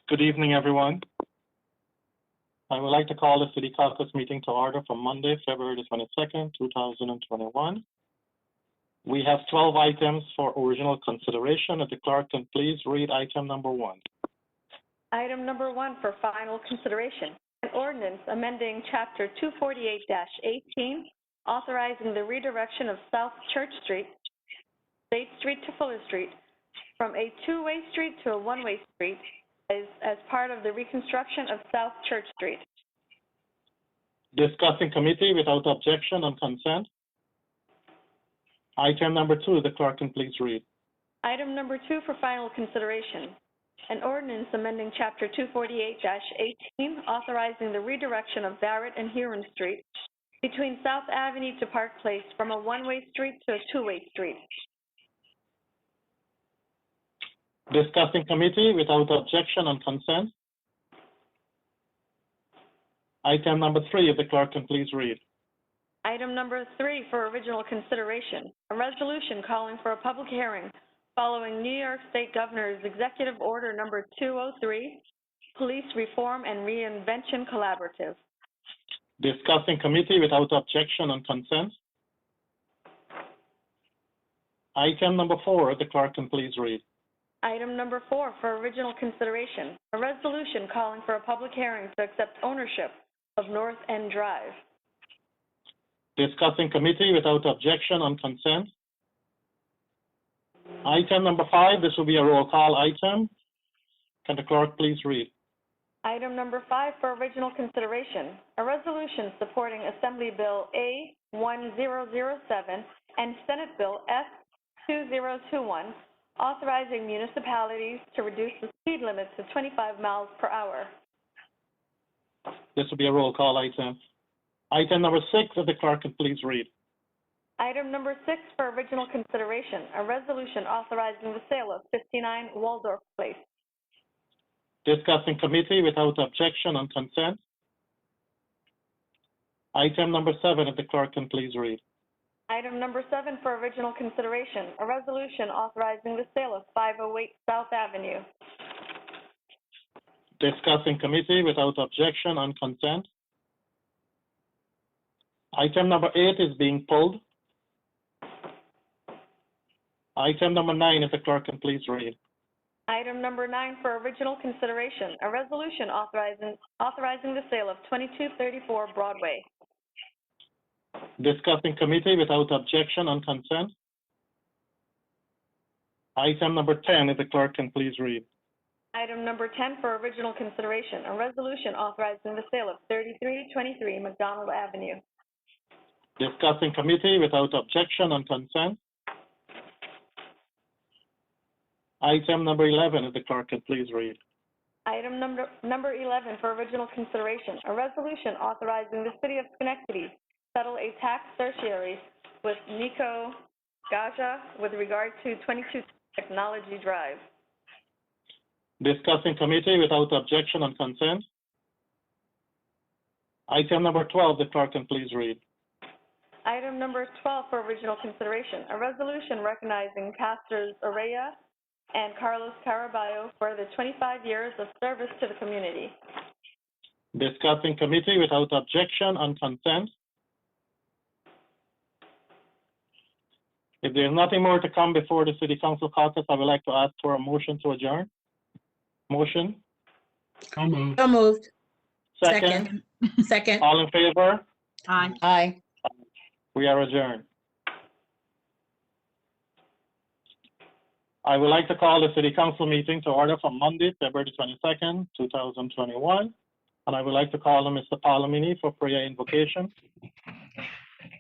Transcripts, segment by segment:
Good evening, everyone. I would like to call the City Caucus meeting to order for Monday, February 22nd, 2021. We have 12 items for original consideration. If the clerk can please read item number 1. Item number 1 for final consideration. An ordinance amending Chapter 248-18, authorizing the redirection of South Church Street, State Street to Fuller Street, from a two-way street to a one-way street as part of the reconstruction of South Church Street. Discussing committee without objection on consent. Item number 2, the clerk can please read. Item number 2 for final consideration. An ordinance amending Chapter 248-18, authorizing the redirection of Barrett and Huron Street between South Avenue to Park Place from a one-way street to a two-way street. Discussing committee without objection on consent. Item number 3, if the clerk can please read. Item number 3 for original consideration. A resolution calling for a public hearing following New York State Governor's Executive Order number 203, Police Reform and Reinvention Collaborative. Discussing committee without objection on consent. Item number 4, if the clerk can please read. Item number 4 for original consideration. A resolution calling for a public hearing to accept ownership of North End Drive. Discussing committee without objection on consent. Item number 5, this will be a roll call item. Can the clerk please read? Item number 5 for original consideration. A resolution supporting Assembly Bill A1007 and Senate Bill S2021, authorizing municipalities to reduce the speed limit to 25 miles per hour. This will be a roll call item. Item number 6, if the clerk can please read. Item number 6 for original consideration, a resolution authorizing the sale of 59 Waldorf Place. Discussing committee without objection on consent. Item number 7, if the clerk can please read. Item number 7 for original consideration, a resolution authorizing the sale of 508 South Avenue. Discussing committee without objection on consent. Item number 8 is being pulled. Item number 9, if the clerk can please read. Item number 9 for original consideration, a resolution authorizing the sale of 2234 Broadway. Discussing committee without objection on consent. Item number 10, if the clerk can please read. Item number 10 for original consideration, a resolution authorizing the sale of 3323 McDonald Avenue. Discussing committee without objection on consent. Item number 11, if the clerk can please read. Item number 11 for original consideration, a resolution authorizing the City of Schenectady settle a tax certiorari with Nico Gaja with regard to 22 Technology Drive. Discussing committee without objection on consent. Item number 12, the clerk can please read. Item number 12 for original consideration, a resolution recognizing Pastors Araya and Carlos Caraballo for the 25 years of service to the community. Discussing committee without objection on consent. If there's nothing more to come before the City Council caucus, I would like to ask for a motion to adjourn. Motion? So moved. So moved. Second? Second. All in favor? Aye. Aye. We are adjourned. I would like to call the City Council meeting to order for Monday, February 22nd, 2021. And I would like to call on Mr. Palomini for prayer invocation.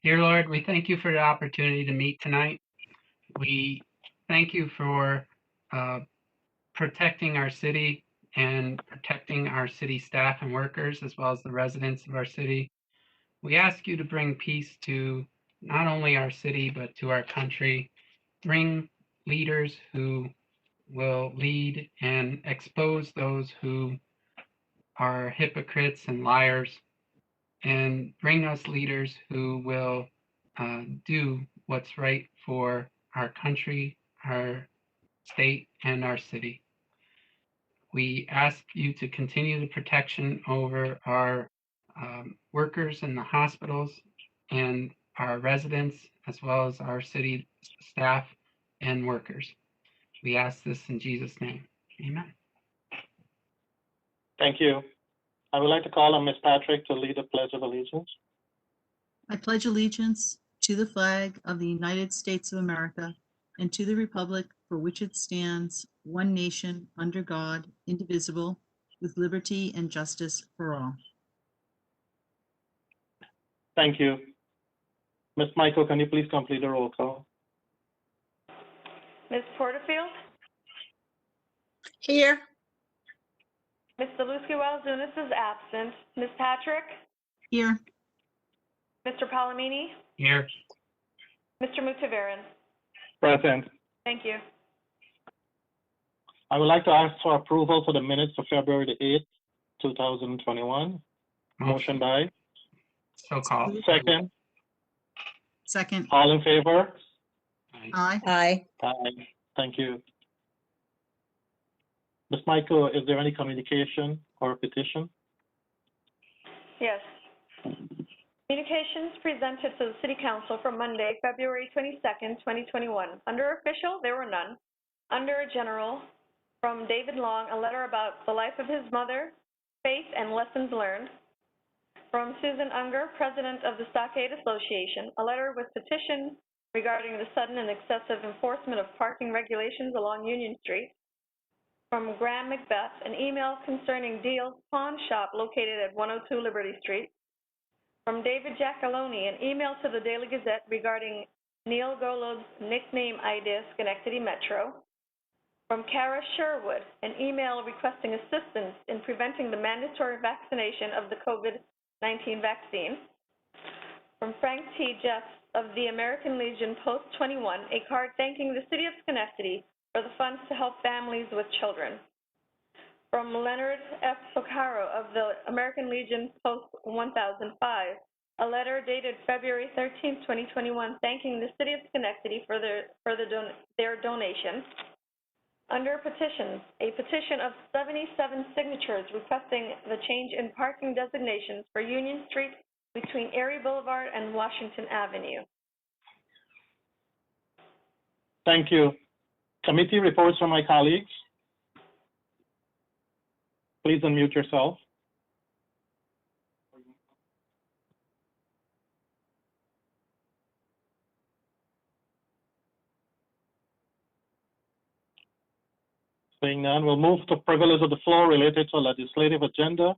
Dear Lord, we thank you for the opportunity to meet tonight. We thank you for protecting our city and protecting our city staff and workers, as well as the residents of our city. We ask you to bring peace to not only our city, but to our country. Bring leaders who will lead and expose those who are hypocrites and liars, and bring us leaders who will do what's right for our country, our state, and our city. We ask you to continue the protection over our workers in the hospitals and our residents, as well as our city staff and workers. We ask this in Jesus' name. Amen. Thank you. I would like to call on Ms. Patrick to lead the Pledge of Allegiance. I pledge allegiance to the flag of the United States of America and to the republic for which it stands, one nation, under God, indivisible, with liberty and justice for all. Thank you. Ms. Michael, can you please complete the roll call? Ms. Porterfield? Here. Ms. Zaluski-Wells-Zunis is absent. Ms. Patrick? Here. Mr. Palomini? Here. Mr. Mutavaran? Present. Thank you. I would like to ask for approval for the minutes for February the 8th, 2021. Motion by. So called. Second. Second. All in favor? Aye. Aye. Aye. Thank you. Ms. Michael, is there any communication or petition? Yes. Communications presented to the City Council for Monday, February 22nd, 2021. Under official, there were none. Under general, from David Long, a letter about the life of his mother, faith, and lessons learned. From Susan Unger, president of the Stockade Association, a letter with petition regarding the sudden and excessive enforcement of parking regulations along Union Street. From Graham Macbeth, an email concerning Deal's Pawn Shop located at 102 Liberty Street. From David Giacalone, an email to the Daily Gazette regarding Neil Golub's nickname idea, Schenectady Metro. From Kara Sherwood, an email requesting assistance in preventing the mandatory vaccination of the COVID-19 vaccine. From Frank T. Jeffs of the American Legion Post 21, a card thanking the City of Schenectady for the funds to help families with children. From Leonard F. Soccaro of the American Legion Post 1005, a letter dated February 13, 2021, thanking the City of Schenectady for their donation. Under petitions, a petition of 77 signatures requesting the change in parking designations for Union Street between Erie Boulevard and Washington Avenue. Thank you. Committee reports from my colleagues. Please unmute yourself. Seeing none, we'll move to privilege of the floor related to legislative agenda.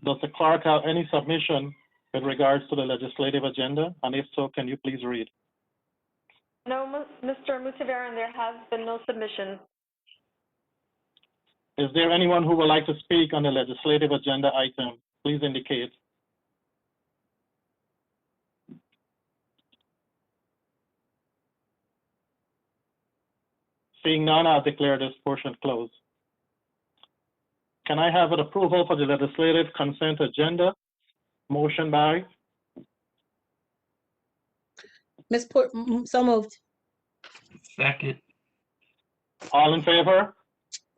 Does the clerk have any submission with regards to the legislative agenda? And if so, can you please read? No, Mr. Mutavaran, there has been no submission. Is there anyone who would like to speak on the legislative agenda item? Please indicate. Seeing none, I'll declare this portion closed. Can I have an approval for the legislative consent agenda? Motion by. So moved. Second. All in favor?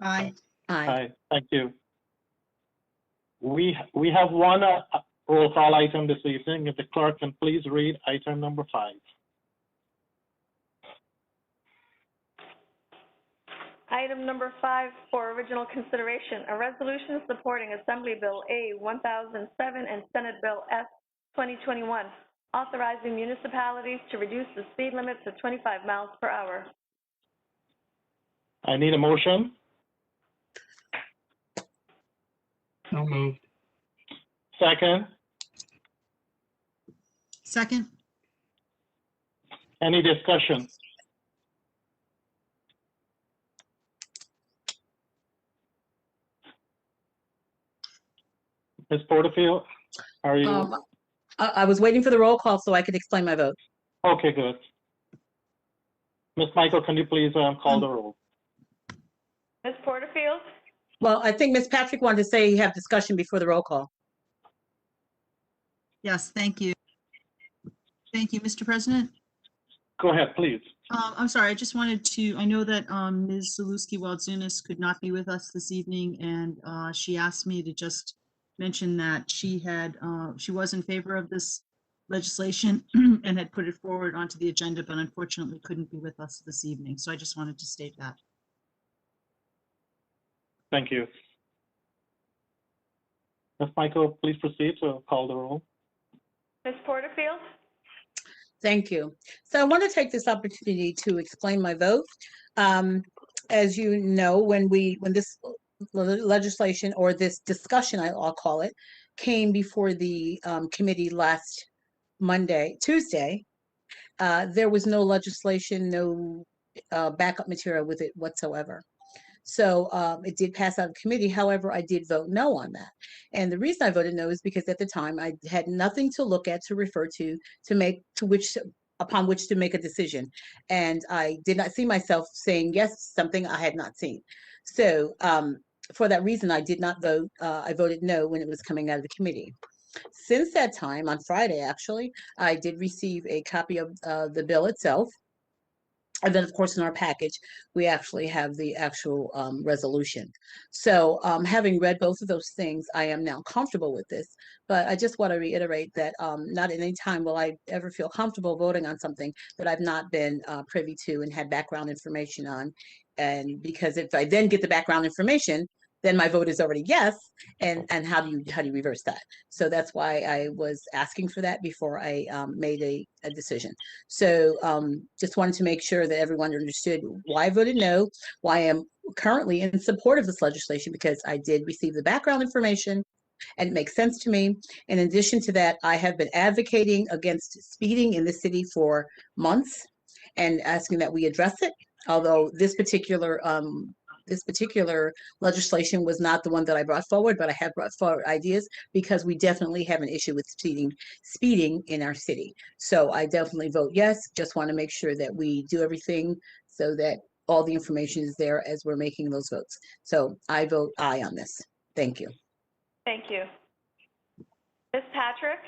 Aye. Aye. Aye. Thank you. We have one roll call item this evening. If the clerk can please read item number 5. Item number 5 for original consideration, a resolution supporting Assembly Bill A 1007 and Senate Bill S 2021, authorizing municipalities to reduce the speed limit to 25 miles per hour. I need a motion. So moved. Second. Second. Any discussion? Ms. Porterfield, are you? I was waiting for the roll call so I could explain my vote. Okay, good. Ms. Michael, can you please call the roll? Ms. Porterfield? Well, I think Ms. Patrick wanted to say you have discussion before the roll call. Yes, thank you. Thank you, Mr. President. Go ahead, please. I'm sorry, I just wanted to, I know that Ms. Zaluski-Waldzunis could not be with us this evening, and she asked me to just mention that she was in favor of this legislation and had put it forward onto the agenda, but unfortunately couldn't be with us this evening. So I just wanted to state that. Thank you. Ms. Michael, please proceed to call the roll. Ms. Porterfield? Thank you. So I want to take this opportunity to explain my vote. As you know, when this legislation or this discussion, I'll call it, came before the committee last Tuesday, there was no legislation, no backup material with it whatsoever. So it did pass out of committee. However, I did vote no on that. And the reason I voted no is because at the time I had nothing to look at, to refer to upon which to make a decision. And I did not see myself saying yes, something I had not seen. So for that reason, I did not vote. I voted no when it was coming out of the committee. Since that time, on Friday, actually, I did receive a copy of the bill itself. And then, of course, in our package, we actually have the actual resolution. So having read both of those things, I am now comfortable with this. But I just want to reiterate that not at any time will I ever feel comfortable voting on something that I've not been privy to and had background information on. And because if I then get the background information, then my vote is already yes. And how do you reverse that? So that's why I was asking for that before I made a decision. So just wanted to make sure that everyone understood why I voted no, why I'm currently in support of this legislation, because I did receive the background information and it makes sense to me. In addition to that, I have been advocating against speeding in the city for months and asking that we address it. Although this particular legislation was not the one that I brought forward, but I have brought forward ideas because we definitely have an issue with speeding in our city. So I definitely vote yes. Just want to make sure that we do everything so that all the information is there as we're making those votes. So I vote aye on this. Thank you. Thank you. Ms. Patrick?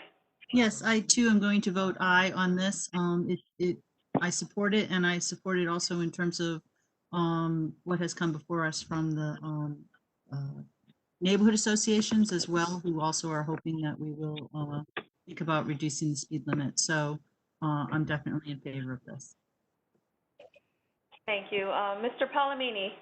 Yes, I too am going to vote aye on this. I support it, and I support it also in terms of what has come before us from the neighborhood associations as well, who also are hoping that we will think about reducing the speed limit. So I'm definitely in favor of this. Thank you. Mr. Palomini?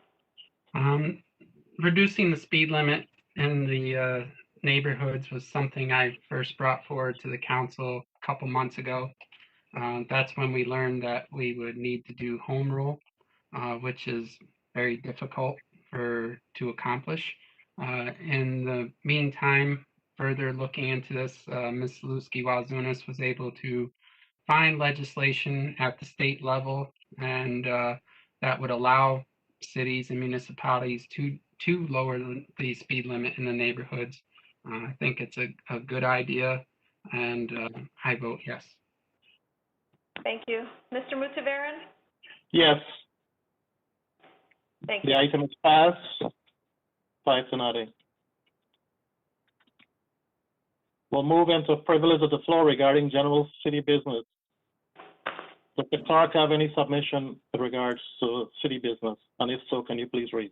Reducing the speed limit in the neighborhoods was something I first brought forward to the council a couple months ago. That's when we learned that we would need to do home rule, which is very difficult to accomplish. In the meantime, further looking into this, Ms. Zaluski-Waldzunis was able to find legislation at the state level, and that would allow cities and municipalities to lower the speed limit in the neighborhoods. I think it's a good idea, and I vote yes. Thank you. Mr. Mutavaran? Yes, Thank the you. item is passed. 5-0. We'll move into privilege of the floor regarding general city business. Does the clerk have any submission with regards to city business? And if so, can you please read?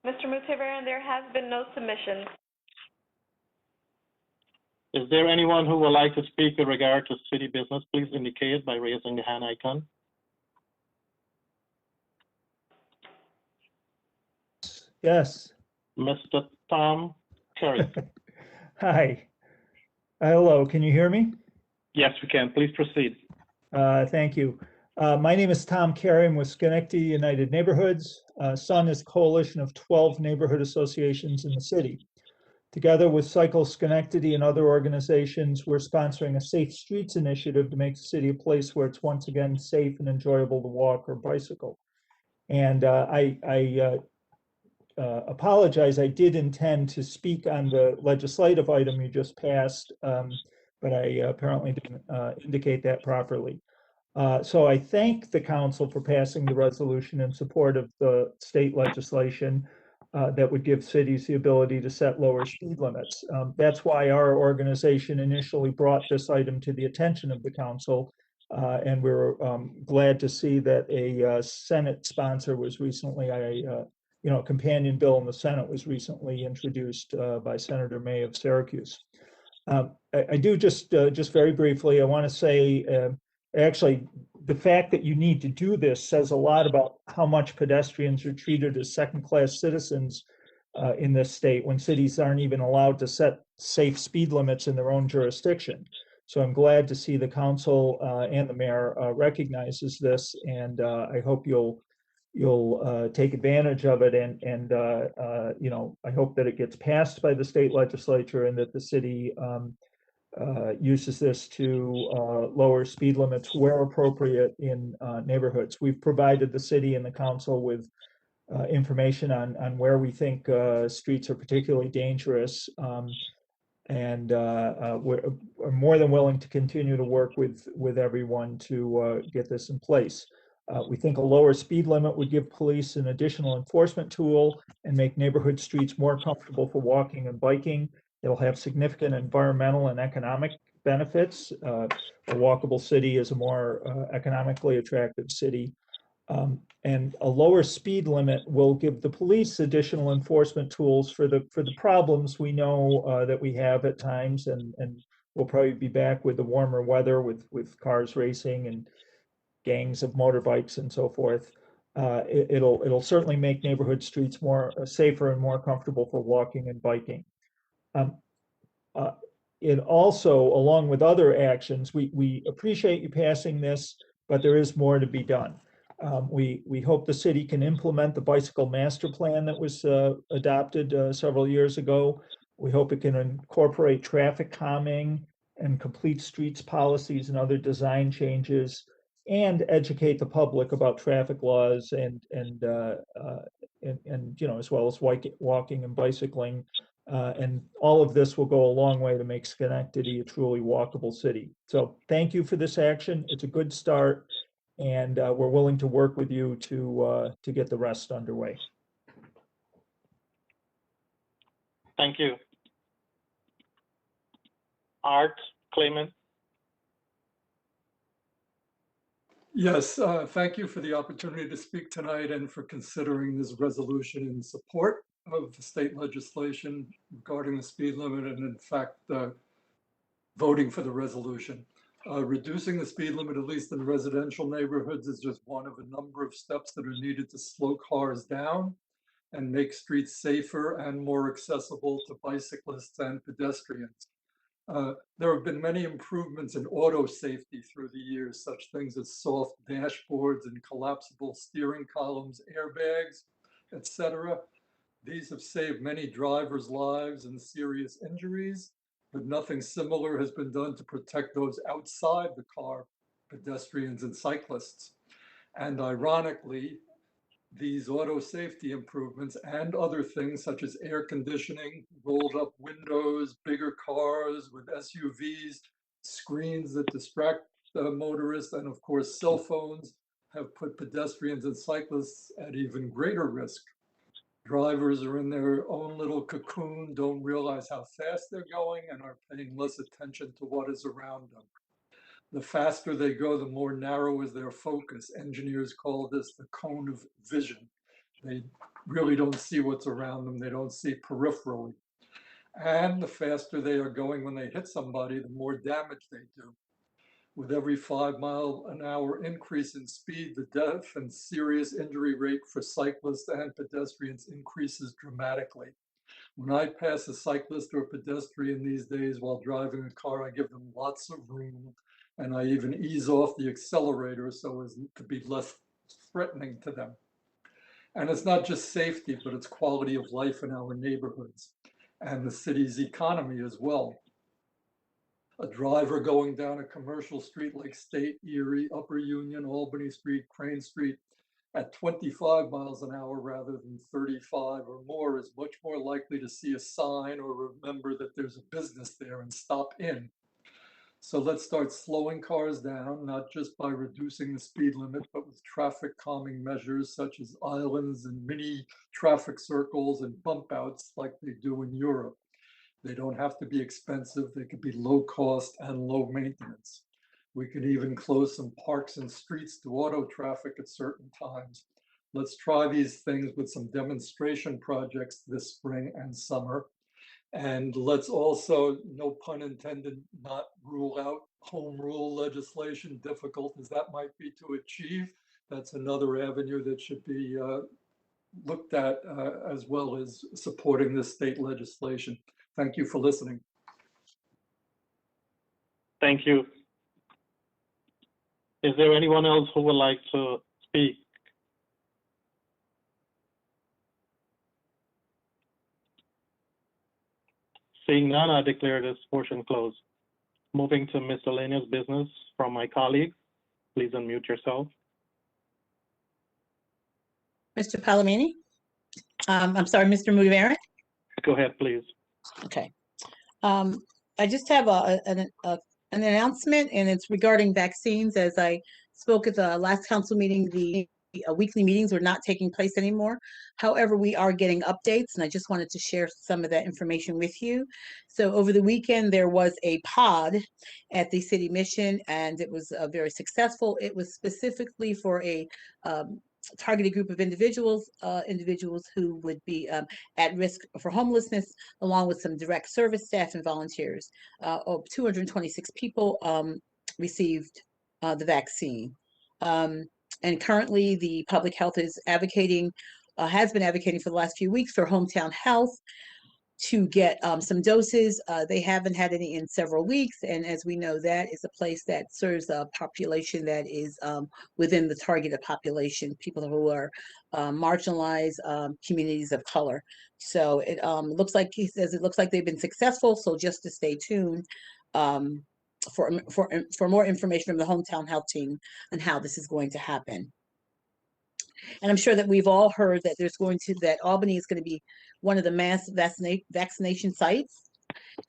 Mr. Mutavaran, there has been no submission. Is there anyone who would like to speak with regard to city business? Please indicate by raising the hand icon. Yes. Mr. Tom Kerry. Hi. Hello, can you hear me? Yes, we can. Please proceed. Thank you. My name is Tom Carey. I'm with Schenectady United Neighborhoods. SUN is a coalition of 12 neighborhood associations in the city. Together with Cycle Schenectady and other organizations, we're sponsoring a Safe Streets initiative to make the city a place where it's once again safe and enjoyable to walk or bicycle. And I apologize. I did intend to speak on the legislative item you just passed, but I apparently didn't indicate that properly. So I thank the council for passing the resolution in support of the state legislation that would give cities the ability to set lower speed limits. That's why our organization initially brought this item to the attention of the council And we're glad to see that a Senate sponsor was recently, a companion bill in the Senate was recently introduced by Senator May of Syracuse. I do just very briefly, I want to say, actually, the fact that you need to do this says a lot about how much pedestrians are treated as second-class citizens in this state when cities aren't even allowed to set safe speed limits in their own jurisdiction. So I'm glad to see the council and the mayor recognizes this, and I hope you'll take advantage of it, and I hope that it gets passed by the state legislature and that the city uses this to lower speed limits where appropriate in neighborhoods. We've provided the city and the council with information on where we think streets are particularly dangerous, and we're more than willing to continue to work with everyone to get this in place. We think a lower speed limit would give police an additional enforcement tool and make neighborhood streets more comfortable for walking and biking. It'll have significant environmental and economic benefits. A walkable city is a more economically attractive city. And a lower speed limit will give the police additional enforcement tools for the problems we know that we have at times, and we'll probably be back with the warmer weather with cars racing and gangs of motorbikes and so forth. It'll certainly make neighborhood streets more safer and more comfortable for walking and biking. It also, along with other actions, we appreciate you passing this, but there is more to be done. We hope the city can implement the bicycle master plan that was adopted several years ago. We hope it can incorporate traffic calming and complete streets policies and other design changes, and educate the public about traffic laws and as well as walking and bicycling. And all of this will go a long way to make Schenectady a truly walkable city. So thank you for this action. It's a good start, and we're willing to work with you to get the rest underway. Thank you. Art Clayman. Yes, thank you for the opportunity to speak tonight and for considering this resolution in support of the state legislation regarding the speed limit, and in fact, voting for the resolution. Reducing the speed limit, at least in residential neighborhoods, is just one of a number of steps that are needed to slow cars down and make streets safer and more accessible to bicyclists and pedestrians. There have been many improvements in auto safety through the years, such things as soft dashboards and collapsible steering columns, airbags, etc. These have saved many drivers' lives and serious injuries, but nothing similar has been done to protect those outside the car, pedestrians and cyclists. And ironically, these auto safety improvements and other things such as air conditioning, rolled up windows, bigger cars with SUVs, screens that distract motorists, and of course cell phones have put pedestrians and cyclists at even greater risk. Drivers are in their own little cocoon, don't realize how fast they're going, and are paying less attention to what is around them. The faster they go, the more narrow is their focus. Engineers call this the cone of vision. They really don't see what's around them. They don't see peripherally. And the faster they are going when they hit somebody, the more damage they do. With every 5-mile-an-hour increase in speed, the death and serious injury rate for cyclists and pedestrians increases dramatically. When I pass a cyclist or pedestrian these days while driving a car, I give them lots of room, and I even ease off the accelerator so as to be less threatening to them. And it's not just safety, but it's quality of life in our neighborhoods and the city's economy as well. A driver going down a commercial street like State, Erie, Upper Union, Albany Street, Crane Street at 25 miles an hour rather than 35 or more is much more likely to see a sign or remember that there's a business there and stop in. So let's start slowing cars down, not just by reducing the speed limit, but with traffic calming measures such as islands and mini traffic circles and bump outs like they do in Europe. They don't have to be expensive. They could be low cost and low maintenance. We could even close some parks and streets to auto traffic at certain times. Let's try these things with some demonstration projects this spring and summer. And let's also, no pun intended, not rule out home rule legislation, difficult as that might be to achieve. That's another avenue that should be looked at as well as supporting this state legislation. Thank you for listening. Thank you. Is there anyone else who would like to speak? Seeing none, I declare this portion closed. Moving to miscellaneous business from my colleague. Please unmute yourself. Mr. Palomini? I'm sorry, Mr. Mudavaren? Go ahead, please. Okay. I just have an announcement, and it's regarding vaccines. As I spoke at the last council meeting, the weekly meetings were not taking place anymore. However, we are getting updates, and I just wanted to share some of that information with you. So over the weekend, there was a pod at the city mission, and it was very successful. It was specifically for a targeted group of individuals who would be at risk for homelessness, along with some direct service staff and volunteers. 226 people received the vaccine. And currently, the public health is advocating, has been advocating for the last few weeks for Hometown Health to get some doses. They haven't had any in several weeks. And as we know, that is a place that serves a population that is within the targeted population, people who are marginalized communities of color. So it looks like, he says, it looks like they've been successful. So just to stay tuned for more information from the Hometown Health team on how this is going to happen. And I'm sure that we've all heard that that Albany is going to be one of the mass vaccination sites.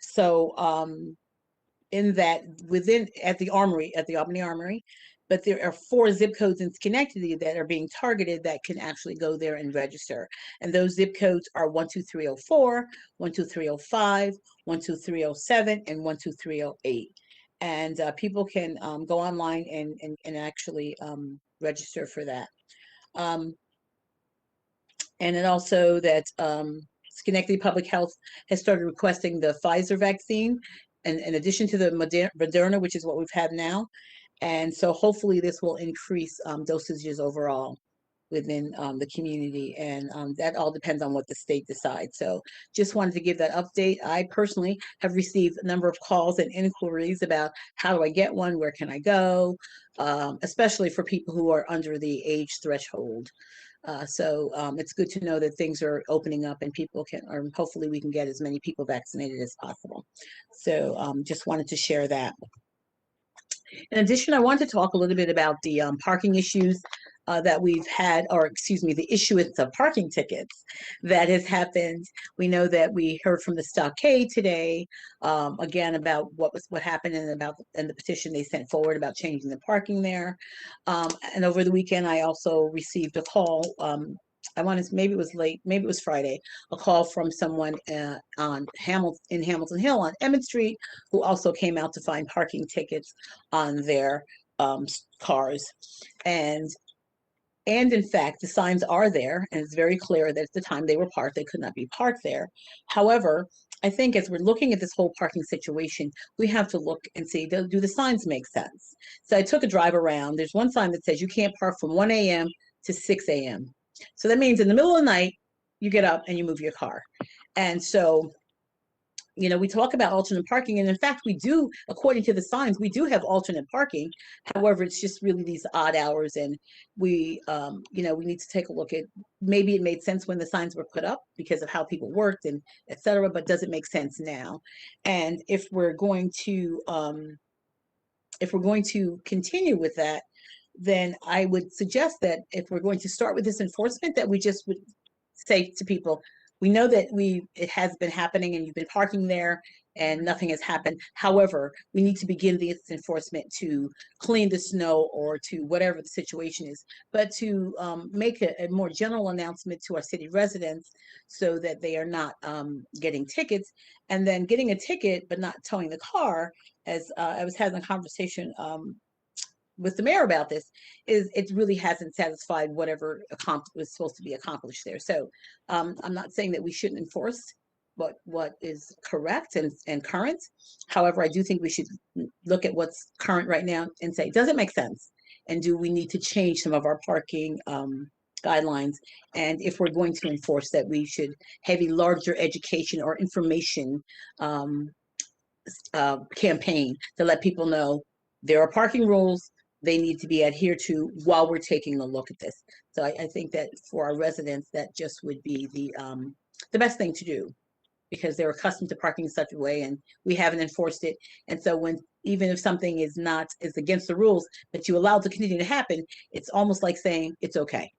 So in that at the Albany Armory, but there are 4 zip codes in Schenectady that are being targeted that can actually go there and register. And those zip codes are 12304, 12305, 12307, and 12308. And people can go online and actually register for that. And then also that Schenectady Public Health has started requesting the Pfizer vaccine, and in addition to the Moderna, which is what we've had now. And so hopefully this will increase dosages overall within the community, and that all depends on what the state decides. So just wanted to give that update. I personally have received a number of calls and inquiries about how do I get one, where can I go, especially for people who are under the age threshold. So it's good to know that things are opening up and people can, or hopefully we can get as many people vaccinated as possible. So just wanted to share that. In addition, I wanted to talk a little bit about the parking issues that we've had, or excuse me, the issuance of parking tickets that has happened. We know that we heard from the Stockade today, again, about what happened and the petition they sent forward about changing the parking there. And over the weekend, I also received a call. Maybe it was late, maybe it was Friday, a call from someone in Hamilton Hill on Emmett Street, who also came out to find parking tickets on their cars. And in fact, the signs are there, and it's very clear that at the time they were parked, they could not be parked there. However, I think as we're looking at this whole parking situation, we have to look and see, do the signs make sense? So I took a drive around. There's one sign that says you can't park from 1 a.m. to 6 a.m. So that means in the middle of the night, you get up and you move your car. And so, you know, we talk about alternate parking, and in fact, we do, according to the signs, we do have alternate parking. However, it's just really these odd hours, and we, you know, we need to take a look at, maybe it made sense when the signs were put up because of how people worked and et cetera, but does it make sense now? And if we're going to continue with that, then I would suggest that if we're going to start with this enforcement, that we just would say to people, we know that it has been happening and you've been parking there and nothing has happened. However, we need to begin this enforcement to clean the snow or to whatever the situation is, but to make a more general announcement to our city residents so that they are not getting tickets. And then getting a ticket but not towing the car as I was having a conversation with the mayor about this, is it really hasn't satisfied whatever was supposed to be accomplished there. So I'm not saying that we shouldn't enforce what is correct and current. However, I do think we should look at what's current right now and say, does it make sense? And do we need to change some of our parking guidelines? And if we're going to enforce that, we should have a larger education or information campaign to let people know there are parking rules they need to be adhered to while we're taking a look at this. So I think that for our residents, that just would be the best thing to do, because they're accustomed to parking in such a way and we haven't enforced it. And so when, even if something is against the rules, but you allow it to continue to happen, it's almost like saying it's okay.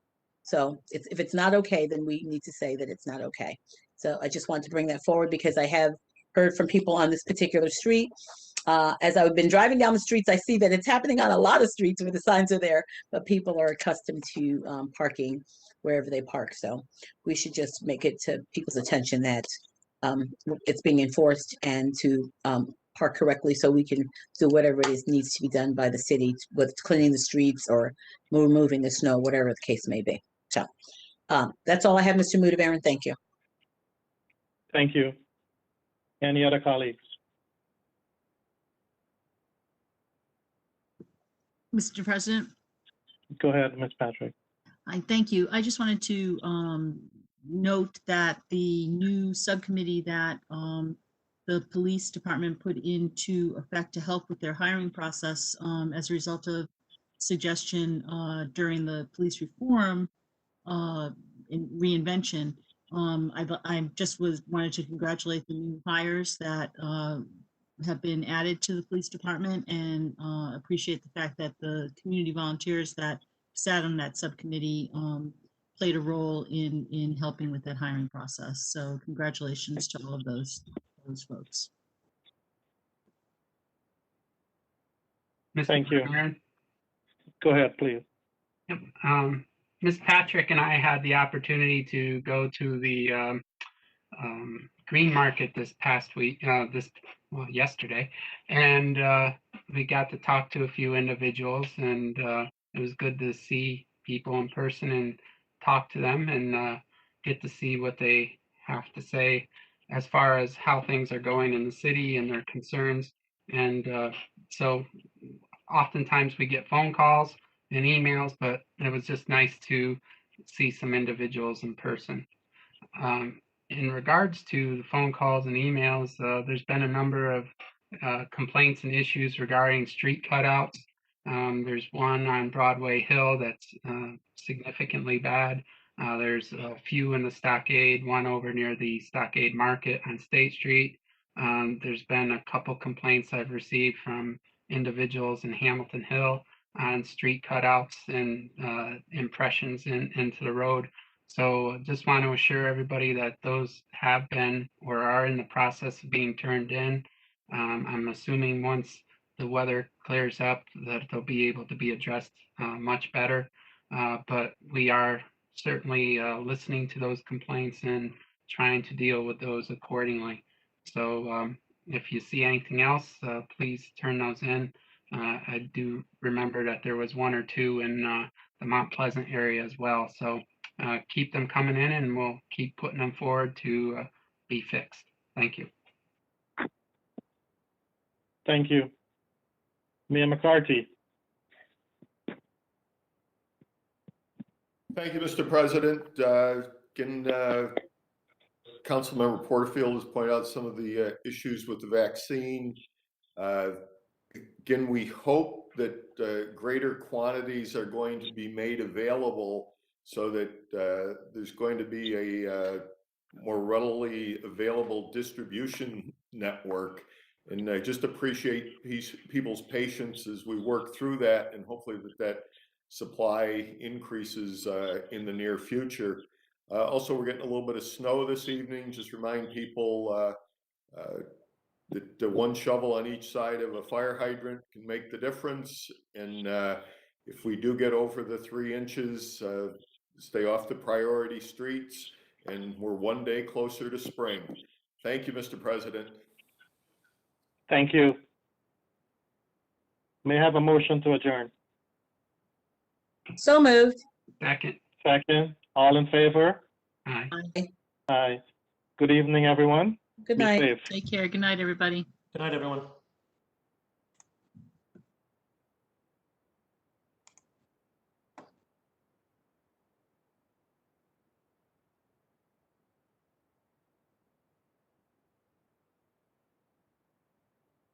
So if it's not okay, then we need to say that it's not okay. So I just wanted to bring that forward because I have heard from people on this particular street. As I've been driving down the streets, I see that it's happening on a lot of streets where the signs are there, but people are accustomed to parking wherever they park. So we should just make it to people's attention that it's being enforced and to park correctly so we can do whatever it is needs to be done by the city, with cleaning the streets or removing the snow, whatever the case may be. So that's all I have, Mr. Mudabaran. Thank you. Thank you. Any other colleagues? Mr. President, Go ahead, Ms. Patrick. I thank you. I just wanted to note that the new subcommittee that the police department put into effect to help with their hiring process as a result of suggestion during the police reform in reinvention. I just wanted to congratulate the new hires that have been added to the police department, and appreciate the fact that the community volunteers that sat on that subcommittee played a role in helping with that hiring process. So congratulations to all of those folks. Mr. Thank you. Mayor, Go ahead, please. Yep. Ms. Patrick and I had the opportunity to go to the green market this past week, yesterday, and we got to talk to a few individuals, and it was good to see people in person and talk to them and get to see what they have to say as far as how things are going in the city and their concerns. And so oftentimes we get phone calls and emails, but it was just nice to see some individuals in person. In regards to the phone calls and emails, there's been a number of complaints and issues regarding street cutouts. There's one on Broadway Hill that's significantly bad. There's a few in the Stockade, one over near the Stockade Market on State Street. There's been a couple complaints I've received from individuals in Hamilton Hill on street cutouts and impressions into the road. So just want to assure everybody that those have been or are in the process of being turned in. I'm assuming once the weather clears up that they'll be able to be addressed much better. But we are certainly listening to those complaints and trying to deal with those accordingly. So if you see anything else, please turn those in. I do remember that there was one or two in the Mount Pleasant area as well. So keep them coming in and we'll keep putting them forward to be fixed. Thank you. Thank you. Mayor McCarthy. Thank you, Mr. President. Councilmember Porterfield has pointed out some of the issues with the vaccine. Again, we hope that greater quantities are going to be made available so that there's going to be a more readily available distribution network. And I just appreciate people's patience as we work through that, and hopefully that supply increases in the near future. Also, we're getting a little bit of snow this evening. Just remind people that one shovel on each side of a fire hydrant can make the difference. And if we do get over the 3 inches, stay off the priority streets, and we're one day closer to spring. Thank you, Mr. President. Thank you. May I have a motion to adjourn? So moved. Second. Second, all in favor? Aye. Aye. Good evening, everyone. Good Be night. safe. Take care. Good night, everybody. Good night, everyone.